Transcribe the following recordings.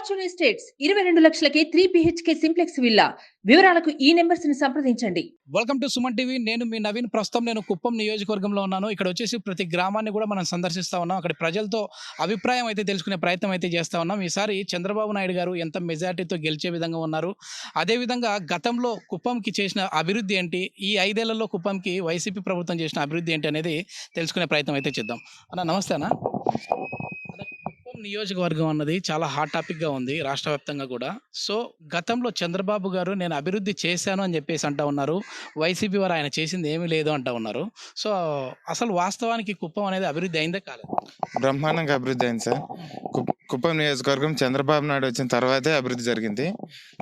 Fortune estates 22 లక్షలకే 3 BHK simplex villa. వివరాలకు ఈ numbers ని సంప్రదించండి. Welcome to Suman TV. నేను మీ నవీన్. ప్రస్తుతం నేను కుప్పం నియోజకవర్గంలో ఉన్నాను. ఇక్కడ వచ్చేసి ప్రతి గ్రామాన్ని కూడా మనం సందర్శిస్తా ఉన్నాం. అక్కడ ప్రజలతో అభిప్రాయం అయితే తెలుసుకునే ప్రయత్నం అయితే చేస్తా ఉన్నాం. ఈసారి చంద్రబాబు నాయుడు గారు ఎంత మెజార్టీతో గెలిచే విధంగా ఉన్నారు, అదేవిధంగా గతంలో కుప్పంకి చేసిన అభివృద్ధి ఏంటి, ఈ 5 ఏళ్లలో కుప్పంకి వైసీపీ ప్రభుత్వం చేసిన అభివృద్ధి ఏంటి అనేది తెలుసుకునే ప్రయత్నం అయితే చేద్దాం. అన్న నమస్తే అన్న. కుప్పం నియోజకవర్గం అన్నది చాలా హాట్ టాపిక్గా ఉంది రాష్ట్ర వ్యాప్తంగా కూడా. సో గతంలో చంద్రబాబు గారు నేను అభివృద్ధి చేశాను అని చెప్పేసి అంటా ఉన్నారు, వైసీపీ వారు ఆయన చేసింది ఏమీ లేదు అంటా ఉన్నారు. సో అసలు వాస్తవానికి కుప్పం అనేది అభివృద్ధి అయిందే కాలేదు? బ్రహ్మాండంగా అభివృద్ధి అయింది సార్. కుప్పం నియోజకవర్గం చంద్రబాబు నాయుడు వచ్చిన తర్వాతే అభివృద్ధి జరిగింది.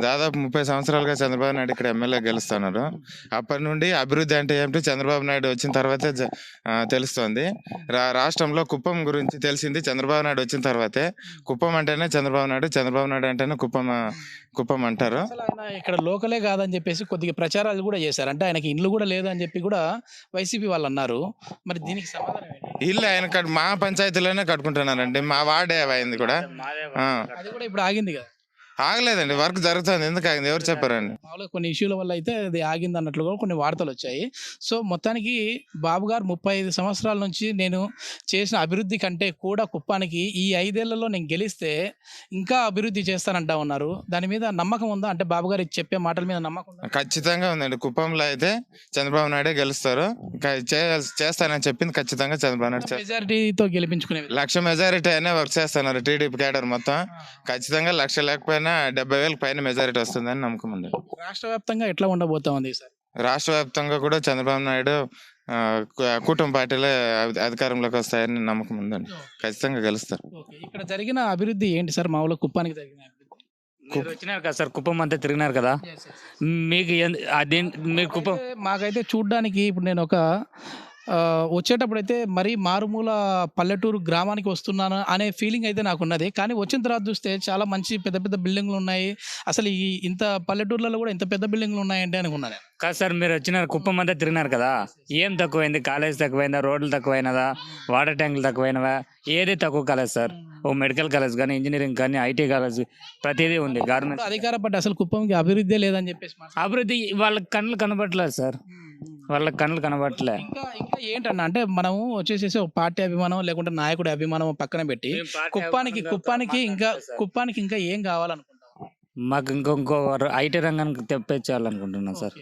దాదాపు 30 సంవత్సరాలుగా చంద్రబాబు నాయుడు ఇక్కడ ఎమ్మెల్యే గెలుస్తున్నారు. అప్పటి నుండి అభివృద్ధి అంటే ఏమిటో చంద్రబాబు నాయుడు వచ్చిన తర్వాతే తెలుస్తోంది. రాష్ట్రంలో కుప్పం గురించి తెలిసింది చంద్రబాబు నాయుడు వచ్చిన తర్వాతే. కుప్పం అంటేనే చంద్రబాబు నాయుడు, చంద్రబాబు నాయుడు అంటేనే కుప్పం అంటారు. అసలు ఆయన ఇక్కడ లోకలే కాదని చెప్పేసి కొద్దిగా ప్రచారాలు కూడా చేశారు. అంటే ఆయనకి ఇల్లు కూడా లేదు అని చెప్పి కూడా వైసీపీ వాళ్ళు అన్నారు. మరి దీనికి సమాధానం ఏంటి? ఇల్లు ఆయన మా పంచాయతీలోనే కట్టుకుంటున్నారండి. మా వార్డే అయింది కూడా. అది కూడా ఇప్పుడు ఆగింది కదా? ఆగలేదండి, వర్క్ జరుగుతుంది. ఎందుకు ఆగింది ఎవరు చెప్పారండి? మామూలుగా కొన్ని ఇష్యూల వల్ల అయితే అది ఆగింది అన్నట్లు కూడా కొన్ని వార్తలు వచ్చాయి. సో మొత్తానికి బాబు గారు 35 సంవత్సరాల నుంచి నేను చేసిన అభివృద్ధి కంటే కూడా కుప్పానికి ఈ 5 ఏళ్లలో నేను గెలిస్తే ఇంకా అభివృద్ధి చేస్తానంటా ఉన్నారు. దాని మీద నమ్మకం ఉందా? అంటే బాబు గారు చెప్పే మాటల మీద నమ్మకం ఉందా? ఖచ్చితంగా ఉందండి. కుప్పంలో అయితే చంద్రబాబు నాయుడే గెలుస్తారు. చేస్తానని చెప్పింది ఖచ్చితంగా చంద్రబాబు నాయుడు. మెజారిటీతో గెలిపించుకునే 1,00,000 మెజారిటీ అయినా వర్క్ చేస్తున్నారు టీడీపీ కేడర్ మొత్తం. ఖచ్చితంగా 1,00,000 లేకపోయినా 70,000 పైన మెజారిటీ వస్తుందని నమ్మకం ఉంది. రాష్ట్ర వ్యాప్తంగా ఎట్లా ఉండబోతా ఉంది సార్? రాష్ట్ర వ్యాప్తంగా కూడా చంద్రబాబు నాయుడు కూటమి పార్టీలే అధికారంలోకి వస్తాయని నమ్మకం ఉందండి. ఖచ్చితంగా గెలుస్తారు. ఇక్కడ జరిగిన అభివృద్ధి ఏంటి సార్? మామూలుగా కుప్పానికి జరిగిన మీరు వచ్చినారు కదా సార్, కుప్పం అంతా తిరిగినారు కదా, మీకు మీరు కుప్పం మాకైతే చూడ్డానికి ఇప్పుడు నేను ఒక వచ్చేటప్పుడు అయితే మరీ మారుమూల పల్లెటూరు గ్రామానికి వస్తున్నాను అనే ఫీలింగ్ అయితే నాకు ఉన్నది. కానీ వచ్చిన తర్వాత చూస్తే చాలా మంచి పెద్ద పెద్ద బిల్డింగ్లు ఉన్నాయి. అసలు ఈ ఇంత పల్లెటూర్లలో కూడా ఇంత పెద్ద బిల్డింగ్లు ఉన్నాయంటే అనుకున్నాను. కాదు సార్, మీరు వచ్చినారు కుప్పం అంతా తిరిగినారు కదా, ఏం తక్కువైంది? కాలేజ్ తక్కువైందా, రోడ్లు తక్కువైనదా, వాటర్ ట్యాంకులు తక్కువైనవా? ఏది తక్కువ కాలేజ్ సార్? ఓ మెడికల్ కాలేజ్ కానీ, ఇంజనీరింగ్ కానీ, ఐటీ కాలేజ్ ప్రతిదీ ఉంది. గవర్నమెంట్ అధికార పట్టి అసలు కుప్పంకి అభివృద్ధి లేదని చెప్పేసి అభివృద్ధి వాళ్ళకి కళ్ళు కనబడట్లేదు సార్, వాళ్ళకి కళ్ళు కనబడట్లే. ఇంకా ఏంటన్నా అంటే మనము వచ్చేసేసి ఒక పార్టీ అభిమానం లేకుంటే నాయకుడి అభిమానం పక్కన పెట్టి కుప్పానికి ఇంకా ఏం కావాలనుకుంటాం? మాకు ఇంకో ఐటీ రంగానికి తెప్పించాలనుకుంటున్నాం సార్.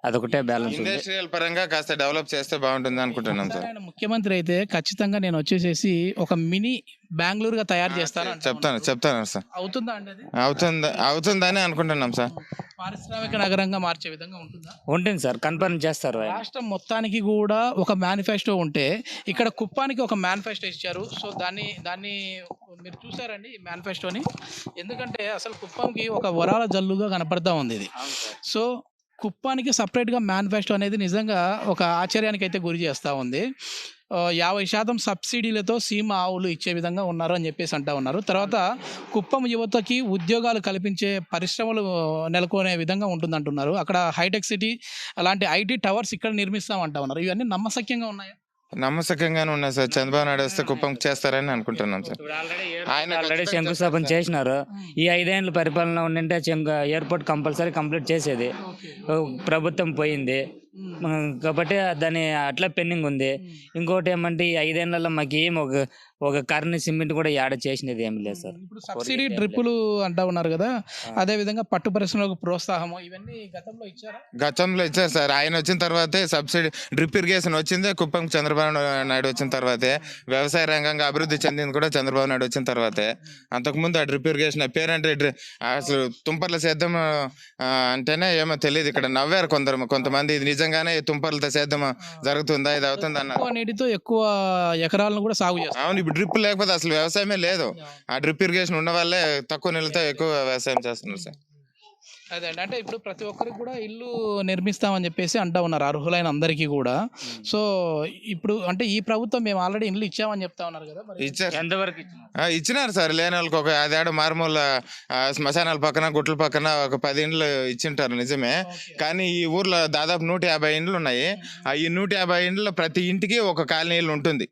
అదొకటే బ్యాలెన్స్. ఇండస్ట్రియల్ పరంగా కాస్త డెవలప్ చేస్తే బాగుంటుంది అనుకుంటున్నాం సార్. ముఖ్యమంత్రి అయితే ఖచ్చితంగా నేను వచ్చేసేసి ఒక మినీ బెంగళూరుగా తయారు చేస్తాను చెప్తాను సార్. అవుతుందా అండి? అవుతుందని అనుకుంటున్నాం సార్. పారిశ్రామిక నగరంగా మార్చే విధంగా ఉంటుందా? ఉంటుంది సార్, కన్ఫర్మ్ చేస్తారు. రాష్ట్రం మొత్తానికి కూడా ఒక మేనిఫెస్టో ఉంటే ఇక్కడ కుప్పానికి ఒక మేనిఫెస్టో ఇచ్చారు. సో దాన్ని మీరు చూసారండి ఈ మేనిఫెస్టోని? ఎందుకంటే అసలు కుప్పంకి ఒక వరాల జల్లుగా కనపడతా ఉంది ఇది. సో కుప్పానికి సపరేట్గా మేనిఫెస్టో అనేది నిజంగా ఒక ఆశ్చర్యానికి అయితే గురి చేస్తూ ఉంది. 50% సబ్సిడీలతో సీమ ఆవులు ఇచ్చే విధంగా ఉన్నారు అని చెప్పేసి అంటా ఉన్నారు. తర్వాత కుప్పం యువతకి ఉద్యోగాలు కల్పించే పరిశ్రమలు నెలకొనే విధంగా ఉంటుంది అంటున్నారు. అక్కడ హైటెక్ సిటీ అలాంటి ఐటీ టవర్స్ ఇక్కడ నిర్మిస్తామంటా ఉన్నారు. ఇవన్నీ నమ్మశక్యంగా ఉన్నాయా? నమ్మశక్యంగానే ఉన్నాయి సార్. చంద్రబాబు నాయుడు వస్తే కుప్పం చేస్తారని అనుకుంటున్నాం సార్. ఆయన ఆల్రెడీ శంకుస్థాపన చేసినారు. ఈ 5 ఏళ్ళ పరిపాలన ఉండింటే ఎయిర్పోర్ట్ కంపల్సరీ కంప్లీట్ చేసేది. ప్రభుత్వం పోయింది కాబట్టి దాని అట్లా పెండింగ్ ఉంది. ఇంకోటి ఏమంటే ఈ 5 ఏళ్లలో మాకు ఏం ఒక కర్ని సిమెంట్ కూడా యాడ్ చేసినది ఏమి లేదు సార్. సబ్సిడీ డ్రిప్పులు అంటా ఉన్నారు కదా, అదే విధంగా పట్టు పరిశ్రమలకు ప్రోత్సాహము ఇవన్నీ గతంలో ఇచ్చారు సార్. ఆయన వచ్చిన తర్వాతే సబ్సిడీ డ్రిప్ ఇరిగేషన్ వచ్చిందే కుప్పం చంద్రబాబు నాయుడు వచ్చిన తర్వాతే. వ్యవసాయ రంగంగా అభివృద్ధి చెందింది కూడా చంద్రబాబు నాయుడు వచ్చిన తర్వాతే. అంతకుముందు ఆ డ్రిప్ ఇరిగేషన్ పేరంటే అసలు తుంపర్ల సేద్యం అంటేనే ఏమో తెలియదు. ఇక్కడ నవ్వారు కొంతమంది, ఇది నిజంగానే తుంపర్లతో సేద్యం జరుగుతుందా, ఇది అవుతుంది అన్నారు. నీటితో ఎక్కువ ఎకరాలను కూడా సాగు చేస్తారు. అవును, ఇప్పుడు డ్రిప్ లేకపోతే అసలు వ్యవసాయమే లేదు. ఆ డ్రిప్ ఇరిగేషన్ ఉన్న వాళ్ళే తక్కువ నీళ్ళతో ఎక్కువ వ్యవసాయం చేస్తున్నారు సార్. అదే అండి. అంటే ఇప్పుడు ప్రతి ఒక్కరికి కూడా ఇల్లు నిర్మిస్తామని చెప్పేసి అంటా ఉన్నారు అర్హులైన అందరికీ కూడా. సో ఇప్పుడు అంటే ఈ ప్రభుత్వం మేము ఆల్రెడీ ఇల్లు ఇచ్చామని చెప్తా ఉన్నారు కదా, మరి ఇచ్చారు. ఎంతవరకు ఇచ్చినారు? ఇచ్చినారు సార్. లేని వాళ్ళకి ఒక 5 ఏడు మారుమూల శ్మశానాల పక్కన గుట్ల పక్కన ఒక 10 ఇండ్లు ఇచ్చింటారు నిజమే. కానీ ఈ ఊర్లో దాదాపు 150 ఇండ్లు ఉన్నాయి. ఈ 150 ఇండ్లు ప్రతి ఇంటికి ఒక కాలనీ ఇల్లు ఉంటుంది.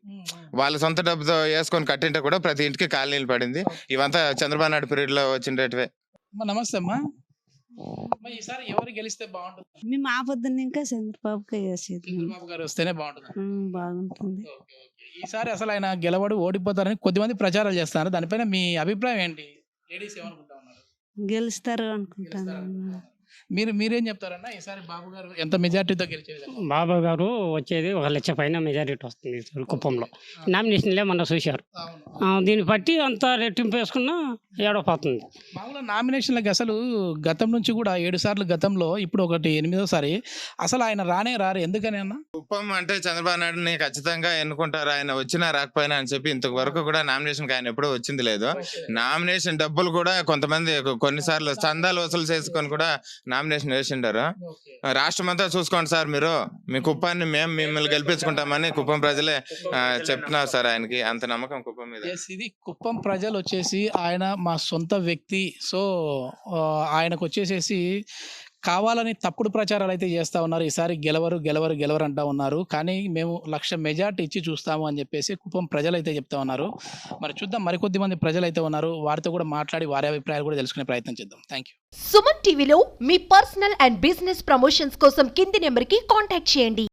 వాళ్ళ సొంత డబ్బుతో వేసుకొని కట్టింటే కూడా ప్రతి ఇంటికి కాలనీలు పడింది. ఇవంతా చంద్రబాబు నాయుడు పీరియడ్ లో వచ్చిండేటివే. అమ్మా, నమస్తే అమ్మా. అమ్మా, ఈసారి ఎవరు గెలిస్తే బాగుంటుంది? మేము ఆ పొద్దున్న ఇంకా చంద్రబాబుకే చేసేది చంద్రబాబు గారు వస్తేనే బాగుంటుంది. బాగుంటుంది. Okay, okay. ఈసారి అసలు ఆయన గెలవడు, ఓడిపోతారని కొద్దిమంది ప్రచారాలు చేస్తున్నారు. దానిపైన మీ అభిప్రాయం ఏంటి? లేడీస్ ఏమనుకుంటా ఉన్నారు? గెలుస్తారు అనుకుంటాను. మీరేం చెప్తారన్నా? ఈసారి బాబు గారు ఎంత మెజార్టీతో గెలిచేది? బాబా గారు వచ్చేది 1,00,000 పైన మెజారిటీ వస్తుంది ఈసారి కుప్పంలో. నామినేషన్లే మొన్న చూశారు. దీన్ని బట్టి అంత రెట్టింపు వేసుకున్నా ఏడవపోతుంది. మామూలుగా నామినేషన్లకి అసలు గతం నుంచి కూడా 7 సార్లు గతంలో, ఇప్పుడు ఒకటి 8వ సారి అసలు ఆయన రారు. ఎందుకని అన్న? కుప్పం అంటే చంద్రబాబు నాయుడుని ఖచ్చితంగా ఎన్నుకుంటారు, ఆయన వచ్చినా రాకపోయినా అని చెప్పి ఇంతవరకు కూడా నామినేషన్ ఆయన ఎప్పుడూ వచ్చింది లేదు. నామినేషన్ డబ్బులు కూడా కొంతమంది కొన్నిసార్లు చందాలు వసూలు చేసుకొని కూడా నామినేషన్ వేసిండారు. రాష్ట్రం అంతా చూసుకోండి సార్, మీరు మీ కుప్పాన్ని మేము మిమ్మల్ని గెలిపించుకుంటామని కుప్పం ప్రజలే చెప్తున్నారు సార్. ఆయనకి అంత నమ్మకం కుప్పం మీద. ఇది కుప్పం ప్రజలు వచ్చేసి ఆయన మా సొంత వ్యక్తి. సో ఆయనకు వచ్చేసేసి కావాలని తప్పుడు ప్రచారాలు అయితే చేస్తూ ఉన్నారు. ఈసారి గెలవరు అంటూ ఉన్నారు. కానీ మేము 1,00,000 మెజార్టీ ఇచ్చి చూస్తాము అని చెప్పేసి కుప్పం ప్రజలు అయితే చెప్తా ఉన్నారు. మరి చూద్దాం, మరికొద్ది మంది ప్రజలు అయితే ఉన్నారు, వారితో కూడా మాట్లాడి వారి అభిప్రాయాలు కూడా తెలుసుకునే ప్రయత్నం చేద్దాం. Thank you. సుమన్ టీవీలో మీ పర్సనల్ అండ్ బిజినెస్ ప్రమోషన్స్ కోసం కింది నెంబర్కి కాంటాక్ట్ చేయండి.